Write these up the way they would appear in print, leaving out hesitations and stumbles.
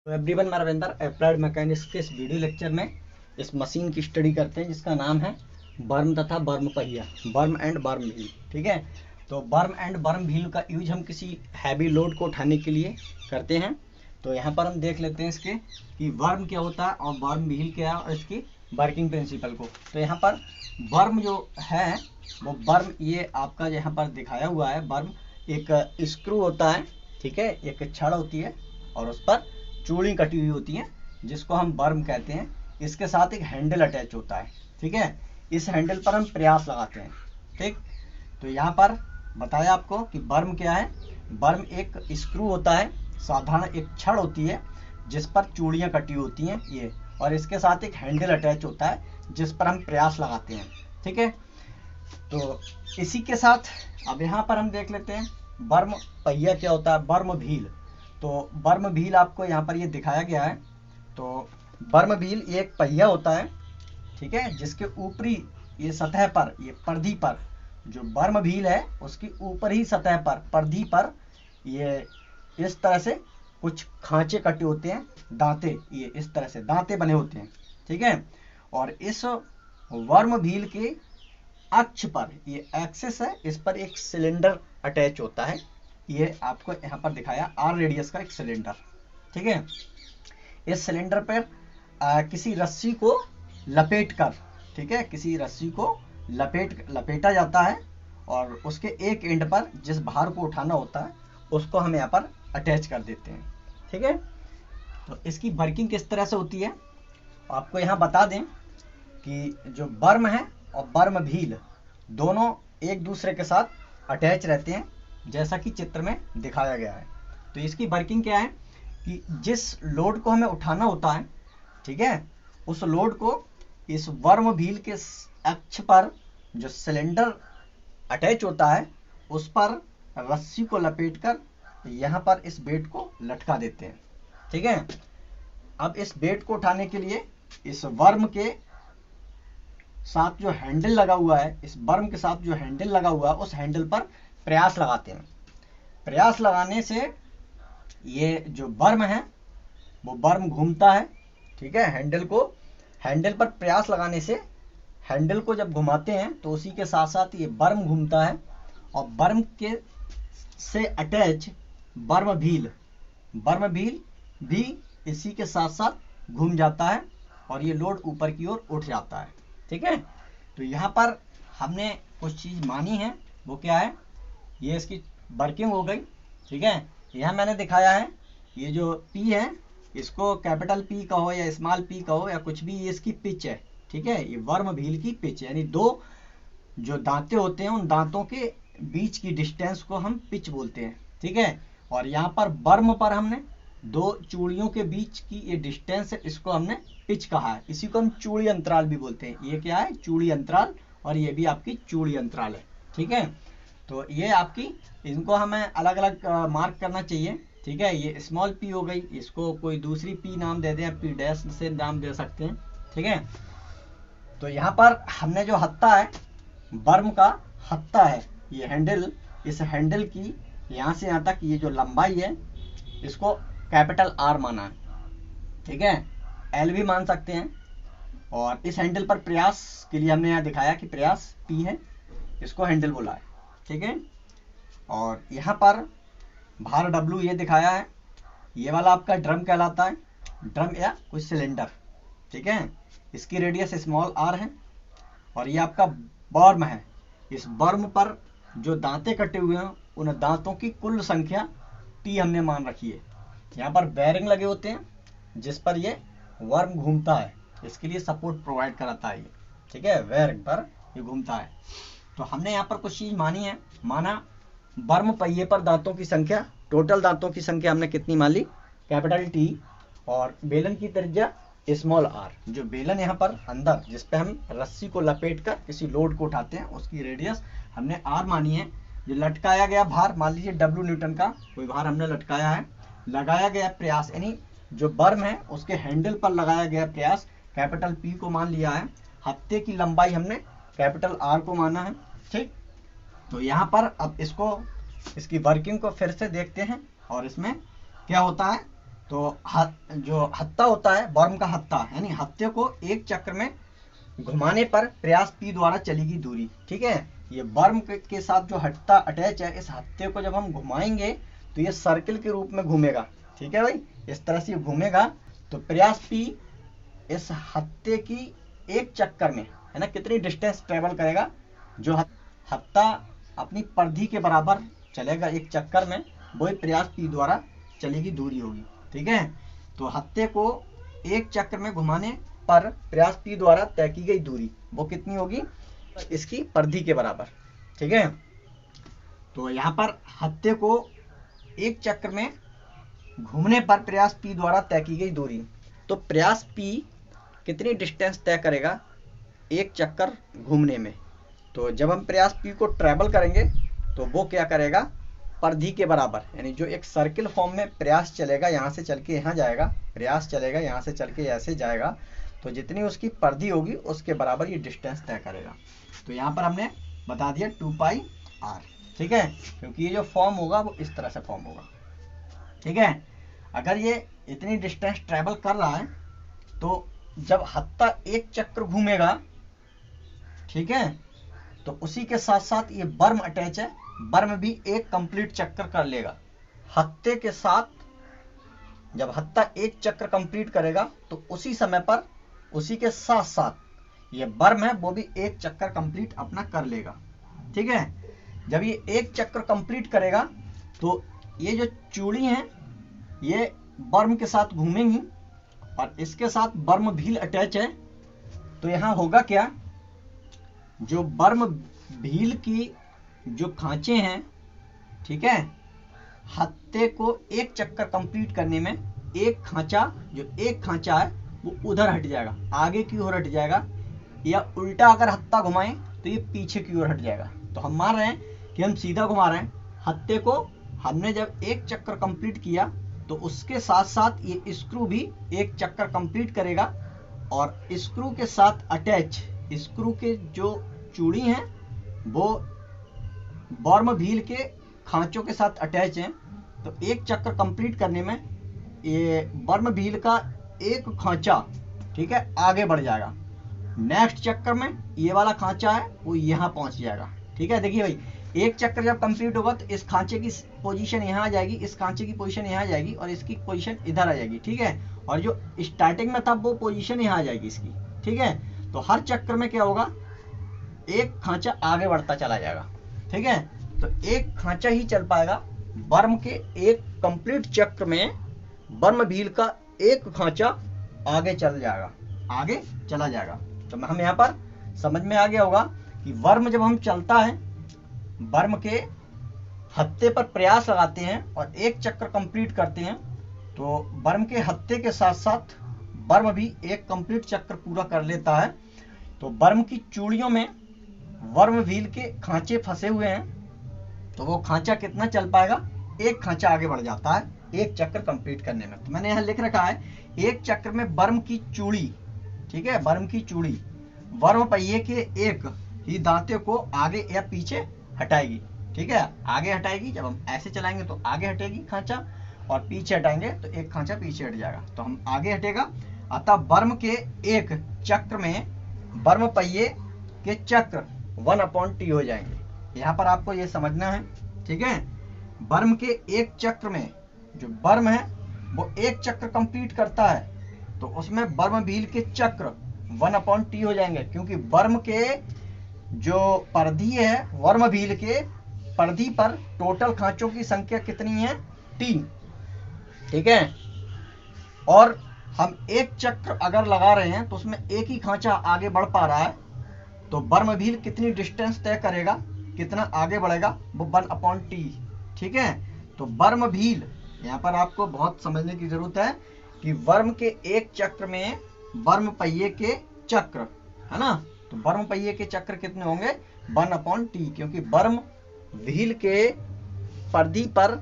तो एवरीवन, मैं Ravinder applied mechanics के इस वीडियो लेक्चर में इस मशीन की स्टडी करते हैं जिसका नाम है बर्म तथा बर्म पहिया, बर्म एंड बर्म व्हील। ठीक है, तो बर्म एंड बर्म व्हील का यूज हम किसी हैवी लोड को उठाने के लिए करते हैं। तो यहाँ पर हम देख लेते हैं इसके कि बर्म क्या होता है और बर्म व्हील क्या है और इसकी वर्किंग प्रिंसिपल को। तो यहाँ पर बर्म जो है वो बर्म, ये आपका यहाँ पर दिखाया हुआ है। बर्म एक स्क्रू होता है, ठीक है, एक छड़ होती है और उस पर चूड़ी कटी हुई होती है जिसको हम बर्म कहते हैं। इसके साथ एक हैंडल अटैच होता है, ठीक है। इस हैंडल पर हम प्रयास लगाते हैं, ठीक। तो यहाँ पर बताया आपको कि बर्म क्या है। बर्म एक स्क्रू होता है, साधारण एक छड़ होती है जिस पर चूड़ियाँ कटी होती हैं ये, और इसके साथ एक हैंडल अटैच होता है जिस पर हम प्रयास लगाते हैं, ठीक है। तो इसी के साथ अब यहाँ पर हम देख लेते हैं बर्म पहिया क्या होता है, बर्म व्हील। तो बर्म व्हील आपको यहाँ पर ये दिखाया गया है। तो बर्म व्हील ये एक पहिया होता है, ठीक है, जिसके ऊपरी ये सतह पर, ये परिधि पर, जो बर्म व्हील है उसकी ऊपर ही सतह पर, परिधि पर ये इस तरह से कुछ खांचे कटे होते हैं, दांते, ये इस तरह से दांते बने होते हैं, ठीक है। और इस वर्म व्हील के अक्ष पर, ये एक्सिस है, इस पर एक सिलेंडर अटैच होता है। ये आपको यहाँ पर दिखाया आर रेडियस का एक सिलेंडर, ठीक है। इस सिलेंडर पर किसी रस्सी को लपेट कर, ठीक है, किसी रस्सी को लपेटा जाता है और उसके एक एंड पर जिस भार को उठाना होता है उसको हम यहाँ पर अटैच कर देते हैं, ठीक है। तो इसकी वर्किंग किस तरह से होती है आपको यहाँ बता दें कि जो बर्म है और बर्म व्हील दोनों एक दूसरे के साथ अटैच रहते हैं जैसा कि चित्र में दिखाया गया है। तो इसकी वर्किंग क्या है कि जिस लोड को हमें उठाना होता है, ठीक है, उस लोड को इस वर्म व्हील के अक्ष पर जो सिलेंडर अटैच होता है उस पर रस्सी को लपेटकर यहाँ पर इस बेट को लटका देते हैं, ठीक है। अब इस बेट को उठाने के लिए इस वर्म के साथ जो हैंडल लगा हुआ है, इस बर्म के साथ जो हैंडल लगा हुआ है उस हैंडल पर प्रयास लगाते हैं। प्रयास लगाने से ये जो बर्म है वो बर्म घूमता है, ठीक है। हैंडल पर प्रयास लगाने से हैंडल को जब घुमाते हैं तो उसी के साथ साथ ये बर्म घूमता है और बर्म के से अटैच बर्म व्हील भी इसी के साथ साथ घूम जाता है और ये लोड ऊपर की ओर उठ जाता है, ठीक है। तो यहाँ पर हमने कुछ चीज़ मानी है, वो क्या है, ये इसकी वर्किंग हो गई, ठीक है। यहाँ मैंने दिखाया है ये जो पी है इसको कैपिटल पी कहो या स्मॉल पी कहो या कुछ भी, ये इसकी पिच है, ठीक है। ये वर्म व्हील की पिच, यानी दो जो दांते होते हैं उन दांतों के बीच की डिस्टेंस को हम पिच बोलते हैं, ठीक है। और यहाँ पर बर्म पर हमने दो चूड़ियों के बीच की ये डिस्टेंस है, इसको हमने पिच कहा है। इसी को हम चूड़ी अंतराल भी बोलते हैं। ये क्या है, चूड़ी अंतराल, और ये भी आपकी चूड़ी अंतराल है, ठीक है। तो ये आपकी, इनको हमें अलग अलग मार्क करना चाहिए, ठीक है। ये स्मॉल पी हो गई, इसको कोई दूसरी पी नाम दे दें, पी डैश से नाम दे सकते हैं, ठीक है। तो यहाँ पर हमने जो हत्था है, बर्म का हत्था है, ये हैंडल, इस हैंडल की यहाँ से यहाँ तक ये जो लंबाई है इसको कैपिटल आर माना है, ठीक है। एल भी मान सकते हैं। और इस हैंडल पर प्रयास के लिए हमने यहाँ दिखाया कि प्रयास पी है, इसको हैंडल बोला है, ठीक है। और यहाँ पर भार डब्ल्यू ये दिखाया है, ये वाला आपका ड्रम कहलाता है, ड्रम या कुछ सिलेंडर, ठीक है। इसकी रेडियस स्मॉल आर है। और ये आपका बर्म है, इस बर्म पर जो दांते कटे हुए हैं उन दांतों की कुल संख्या टी हमने मान रखी है। यहाँ पर बेरिंग लगे होते हैं जिस पर ये वर्म घूमता है, इसके लिए सपोर्ट प्रोवाइड कराता है ये, ठीक है, बेरिंग पर ये घूमता है। तो हमने यहाँ पर कुछ चीज़ मानी है। माना बर्म पहिए पर दांतों की संख्या, टोटल दांतों की संख्या हमने कितनी मान ली, कैपिटल टी, और बेलन की त्रिज्या स्मॉल आर। जो बेलन यहाँ पर अंदर जिस पे हम रस्सी को लपेट कर किसी लोड को उठाते हैं उसकी रेडियस हमने आर मानी है। जो लटकाया गया भार, मान लीजिए डब्ल्यू न्यूटन का कोई भार हमने लटकाया है, लगाया गया प्रयास, यानी जो बर्म है उसके हैंडल पर लगाया गया प्रयास कैपिटल पी को मान लिया है। हत्थे की लंबाई हमने कैपिटल आर को माना है, ठीक। तो यहाँ पर अब इसकी वर्किंग को फिर से देखते हैं और इसमें क्या होता है। तो जो हत्ता होता है वर्म का हत्ता, यानी हत्ते को एक चक्र में घुमाने पर प्रयास P द्वारा चलेगी दूरी। ठीक है, ये वर्म के साथ जो हत्ता अटैच है, इस हत्ते को जब हम घुमाएंगे तो ये सर्किल के रूप में घूमेगा। ठीक है भाई, इस तरह से घूमेगा। तो प्रयास P इस हत्ते की एक चक्कर में, है ना, कितनी डिस्टेंस ट्रेवल करेगा, जो हत्ता अपनी परिधि के बराबर चलेगा एक चक्कर में, वही प्रयास P द्वारा चलेगी दूरी होगी। ठीक है, तो हत्ते को एक चक्र में घुमाने पर प्रयास P द्वारा तय की गई दूरी वो कितनी होगी, इसकी परिधि के बराबर। ठीक है, तो यहाँ पर हत्ते को एक चक्र में घूमने पर प्रयास P द्वारा तय की गई दूरी, तो प्रयास P कितनी डिस्टेंस तय करेगा एक चक्कर घूमने में। तो जब हम प्रयास P को ट्रेवल करेंगे तो वो क्या करेगा, परिधि के बराबर, यानी जो एक सर्किल फॉर्म में प्रयास चलेगा, यहाँ से चल के यहाँ जाएगा, प्रयास चलेगा यहाँ से चल के ऐसे जाएगा, तो जितनी उसकी परिधि होगी उसके बराबर ये डिस्टेंस तय करेगा। तो यहाँ पर हमने बता दिया 2πr। ठीक है, क्योंकि ये जो फॉर्म होगा वो इस तरह से फॉर्म होगा। ठीक है, अगर ये इतनी डिस्टेंस ट्रेवल कर रहा है तो जब हत्ता एक चक्र घूमेगा, ठीक है, तो उसी के साथ साथ ये बर्म अटैच है, बर्म भी एक कंप्लीट चक्कर कर लेगा हत्ते के साथ। जब हत्ता एक चक्र कंप्लीट करेगा तो उसी समय पर उसी के साथ साथ ये बर्म है वो भी एक चक्कर कंप्लीट अपना कर लेगा। ठीक है, जब ये एक चक्र कंप्लीट करेगा तो ये जो चूड़ी हैं ये बर्म के साथ घूमेंगी और इसके साथ बर्म भील अटैच है। तो यहाँ होगा क्या, जो बर्म भील की जो खांचे हैं, ठीक है, हत्ते को एक चक्कर कंप्लीट करने में एक खांचा, जो एक खांचा है वो उधर हट जाएगा, आगे की ओर हट जाएगा, या उल्टा अगर हत्ता घुमाएं तो ये पीछे की ओर हट जाएगा। तो हम मान रहे हैं कि हम सीधा घुमा रहे हैं हत्ते को, हमने जब एक चक्कर कंप्लीट किया तो उसके साथ साथ ये स्क्रू भी एक चक्कर कंप्लीट करेगा और स्क्रू के साथ अटैच, स्क्रू के जो चूड़ी हैं वो बर्म भील के खांचों के साथ अटैच हैं। तो एक चक्कर कंप्लीट करने में ये बर्म भील का एक खांचा, ठीक है, आगे बढ़ जाएगा। नेक्स्ट चक्कर में ये वाला खांचा है वो यहाँ पहुंच जाएगा। ठीक है, देखिए भाई, एक चक्कर जब कंप्लीट होगा तो इस खांचे की पोजीशन यहाँ आ जाएगी, इस खांचे की पोजीशन यहाँ आ जाएगी और इसकी पोजीशन इधर आ जाएगी। ठीक है, और जो स्टार्टिंग में था वो पोजीशन यहाँ आ जाएगी इसकी। ठीक है, तो हर चक्कर में क्या होगा, एक खांचा आगे बढ़ता चला जाएगा। ठीक है, तो एक खांचा ही चल पाएगा बर्म के एक कंप्लीट चक्र में, बर्म भील का एक खांचा आगे चल जाएगा, आगे चला जाएगा। तो हम यहाँ पर समझ में आ गया होगा कि वर्म जब हम चलता है, बर्म के हत्ते पर प्रयास लगाते हैं और एक चक्कर कंप्लीट करते हैं, तो बर्म के हत्ते के साथ साथ बर्म भी एक कंप्लीट चक्कर पूरा कर लेता है। तो बर्म की चूड़ियों में वर्म व्हील के खांचे फंसे हुए हैं, तो वो खांचा कितना चल पाएगा, एक खांचा आगे बढ़ जाता है एक चक्कर कंप्लीट करने में। तो मैंने यहाँ लिख रखा है एक चक्र में बर्म की चूड़ी, ठीक है, बर्म की चूड़ी वर्म पहिए के एक ही दांते को आगे या पीछे हटाएगी। ठीक है, आगे हटाएगी, जब हम ऐसे चलाएंगे तो आगे हटेगी खांचा, और पीछे हटाएंगे तो एक खांचा पीछे हट जाएगा, तो हम आगे हटेगा। अतः बर्म के एक चक्र में बर्म पहिए के चक्र 1/T हो जाएंगे। यहाँ पर आपको ये समझना है। ठीक है, बर्म के एक चक्र में जो बर्म है वो एक चक्र कंप्लीट करता है, तो उसमें बर्म व्हील के चक्र 1/T हो जाएंगे, क्योंकि बर्म के जो परिधि है, वर्म व्हील के परिधि पर टोटल खांचों की संख्या कितनी है, 3। ठीक है, और हम एक चक्र अगर लगा रहे हैं तो उसमें एक ही खांचा आगे बढ़ पा रहा है, तो बर्म व्हील कितनी डिस्टेंस तय करेगा, कितना आगे बढ़ेगा, वो 1/T। ठीक है, तो बर्म व्हील, यहाँ पर आपको बहुत समझने की जरूरत है कि वर्म के एक चक्र में बर्म पहिए के चक्र, है ना, तो बर्म पहिए के चक्र कितने होंगे, 1/T, क्योंकि बर्म व्हील के परिधि पर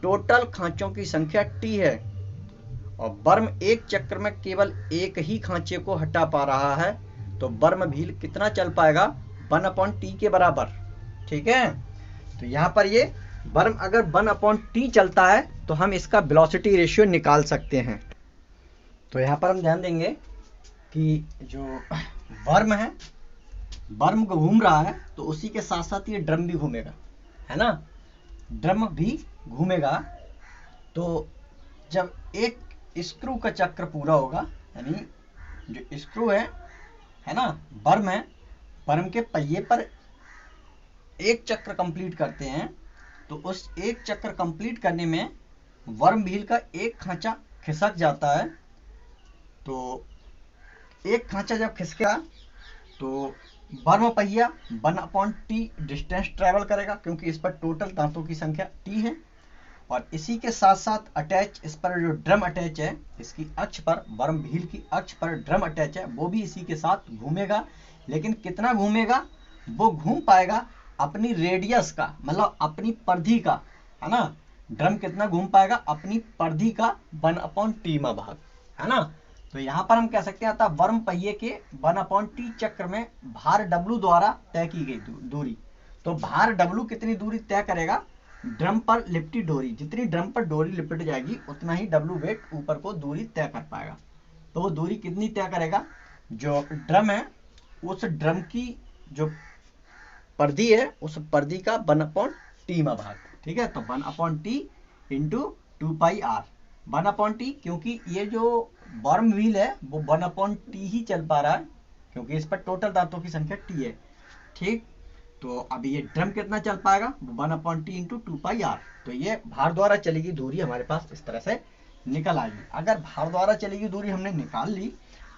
टोटल खांचों की संख्या T है और बर्म एक चक्र में केवल एक ही खांचे को हटा पा रहा है, तो बर्म व्हील कितना चल पाएगा, 1/T के बराबर। ठीक है, तो यहाँ पर ये वर्म अगर 1/t चलता है तो हम इसका वेलोसिटी रेशियो निकाल सकते हैं। तो यहाँ पर हम ध्यान देंगे कि जो वर्म है, वर्म को घूम रहा है तो उसी के साथ साथ ये ड्रम भी घूमेगा, है ना, ड्रम भी घूमेगा। तो जब एक स्क्रू का चक्र पूरा होगा, यानी जो स्क्रू है ना, वर्म है, वर्म के पहिए पर एक चक्र कंप्लीट करते हैं, तो उस एक चक्र कंप्लीट करने में वर्म व्हील का एक खांचा खिसक जाता है। तो एक खांचा जब खिसकेगा तो वर्म पहिया 1/t डिस्टेंस ट्रेवल करेगा, क्योंकि इस पर टोटल दांतों की संख्या t है। और इसी के साथ साथ अटैच, इस पर जो ड्रम अटैच है, इसकी अक्ष पर, वर्म व्हील की अक्ष पर ड्रम अटैच है, वो भी इसी के साथ घूमेगा। लेकिन कितना घूमेगा, वो घूम पाएगा अपनी रेडियस का, मतलब अपनी परिधि का, है ना, ड्रम कितना घूम पाएगा, अपनी परिधि का 1/t में भाग, है ना। तो यहाँ पर हम कह सकते हैं, अतः वर्म पहिए के 1/t चक्र में भार W द्वारा तय की गई दूरी। तो भार W कितनी दूरी तय करेगा, ड्रम पर लिपटी डोरी, जितनी ड्रम पर डोरी लिपट जाएगी उतना ही W वेट ऊपर को दूरी तय कर पाएगा। तो वो दूरी कितनी तय करेगा, जो ड्रम है उस ड्रम की जो परिधि है, उस परिधि का 1/t में भाग, ठीक है। तो 1/t इंटू 2πr, 1/t, क्योंकि ये जो वर्म व्हील है वो 1/t ही चल पा रहा है, क्योंकि इस पर टोटल दांतों की संख्या t है, ठीक। तो अभी ये ड्रम कितना चल पाएगा, 1/t इंटू 2πr। तो ये भार द्वारा चलेगी दूरी हमारे पास इस तरह से निकल आएगी। अगर भार द्वारा चलेगी दूरी हमने निकाल ली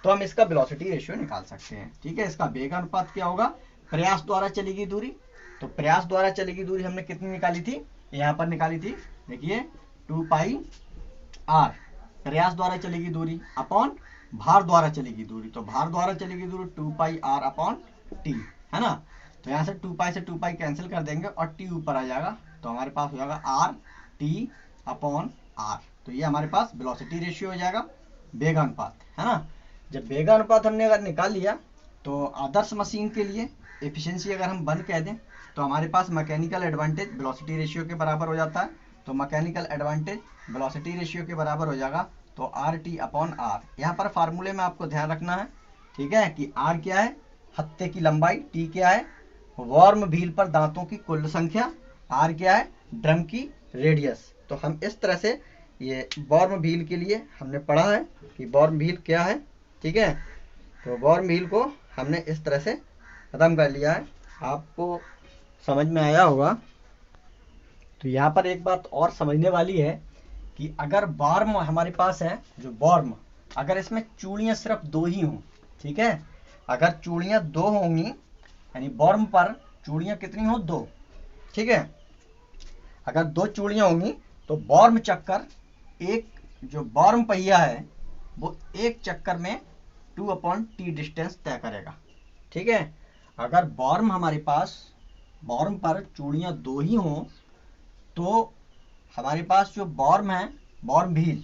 तो हम इसका वेलोसिटी रेशियो निकाल सकते हैं, ठीक है। इसका वेग अनुपात क्या होगा, प्रयास द्वारा चलेगी दूरी। तो प्रयास द्वारा चलेगी दूरी हमने कितनी निकाली थी, यहाँ पर निकाली थी, देखिए 2πr, प्रयास द्वारा चलेगी दूरी अपॉन भार द्वारा चलेगी दूरी। तो भार द्वारा चलेगी दूरी 2πr/t, है ना। तो यहाँ से 2π से 2π कैंसिल कर देंगे और t ऊपर आ जाएगा, तो हमारे पास हो जाएगा RT/r। तो ये हमारे पास वेलोसिटी रेशियो हो जाएगा, वेगानुपात, है ना। जब वेगानुपात हमने अगर निकाल लिया तो आदर्श मशीन के लिए एफिशिएंसी अगर हम 1 कह दें तो हमारे पास मैकेनिकल एडवांटेज वेलोसिटी रेशियो के बराबर हो जाता है। तो मैकेनिकल एडवांटेज वेलोसिटी रेशियो के बराबर हो जाएगा, तो RT/r। यहाँ पर फार्मूले में आपको ध्यान रखना है, ठीक है, कि R क्या है, हत्थे की लंबाई, T क्या है, वर्म व्हील पर दांतों की कुल संख्या, R क्या है, ड्रम की रेडियस। तो हम इस तरह से ये वर्म व्हील के लिए हमने पढ़ा है कि वर्म व्हील क्या है, ठीक है। तो वर्म व्हील को हमने इस तरह से खत्म कर लिया है, आपको समझ में आया होगा। तो यहाँ पर एक बात और समझने वाली है कि अगर वर्म हमारे पास है, जो वर्म, अगर इसमें चूड़ियाँ सिर्फ 2 ही हों, ठीक है, अगर चूड़ियाँ 2 होंगी, यानी वर्म पर चूड़ियाँ कितनी हो, 2, ठीक है, अगर 2 चूड़ियाँ होंगी तो वर्म चक्कर, एक जो वर्म पहिया है वो एक चक्कर में 2/t डिस्टेंस तय करेगा, ठीक है। अगर वर्म हमारे पास, वर्म पर चूड़ियाँ 2 ही हों तो हमारे पास जो वर्म है, वर्म व्हील,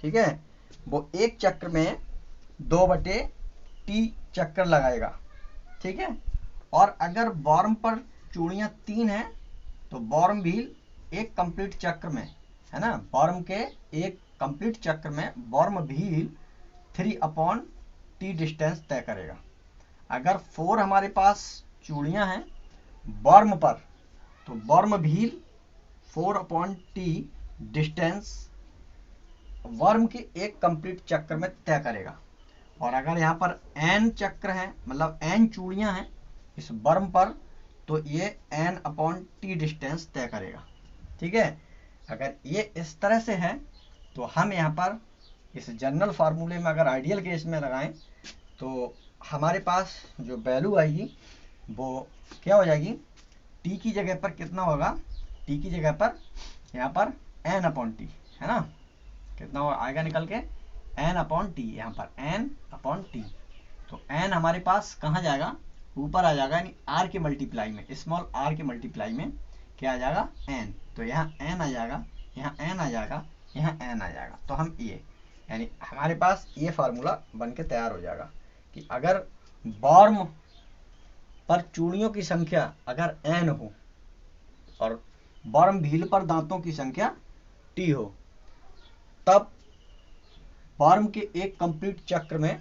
ठीक है, वो एक चक्र में 2/t चक्कर लगाएगा, ठीक है। और अगर वर्म पर चूड़ियाँ 3 हैं तो वर्म व्हील एक कंप्लीट चक्र में, है ना, वर्म के एक कंप्लीट चक्र में वर्म व्हील 3/t डिस्टेंस तय करेगा। अगर 4 हमारे पास चूड़ियाँ हैं वर्म पर तो worm wheel 4/t distance worm के एक कंप्लीट चक्र में तय करेगा। और अगर यहाँ पर n चक्र है, मतलब n चूड़ियाँ हैं इस वर्म पर, तो ये n/t डिस्टेंस तय करेगा, ठीक है। अगर ये इस तरह से है तो हम यहाँ पर इस जनरल फार्मूले में अगर आइडियल केस में लगाएं तो हमारे पास जो वैल्यू आएगी वो क्या हो जाएगी, t की जगह पर कितना होगा, t की जगह पर यहाँ पर n/t, है ना, कितना आएगा निकल के, n/t, यहाँ पर n/t। तो n हमारे पास कहाँ जाएगा, ऊपर आ जाएगा, यानी r के मल्टीप्लाई में, स्मॉल r के मल्टीप्लाई में क्या आ जाएगा, n। तो यहाँ n आ जाएगा, यहाँ n आ जाएगा, यहाँ n आ जाएगा। तो हम ये, यानी हमारे पास ये फार्मूला बन के तैयार हो जाएगा कि अगर वर्म पर चूड़ियों की संख्या अगर n हो और वर्म व्हील पर दांतों की संख्या T हो, तब वर्म के एक कंप्लीट चक्र में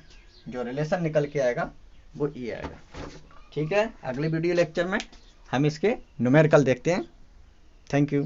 जो रिलेशन निकल के आएगा वो E आएगा। ठीक है, अगले वीडियो लेक्चर में हम इसके न्यूमेरिकल देखते हैं। Thank you.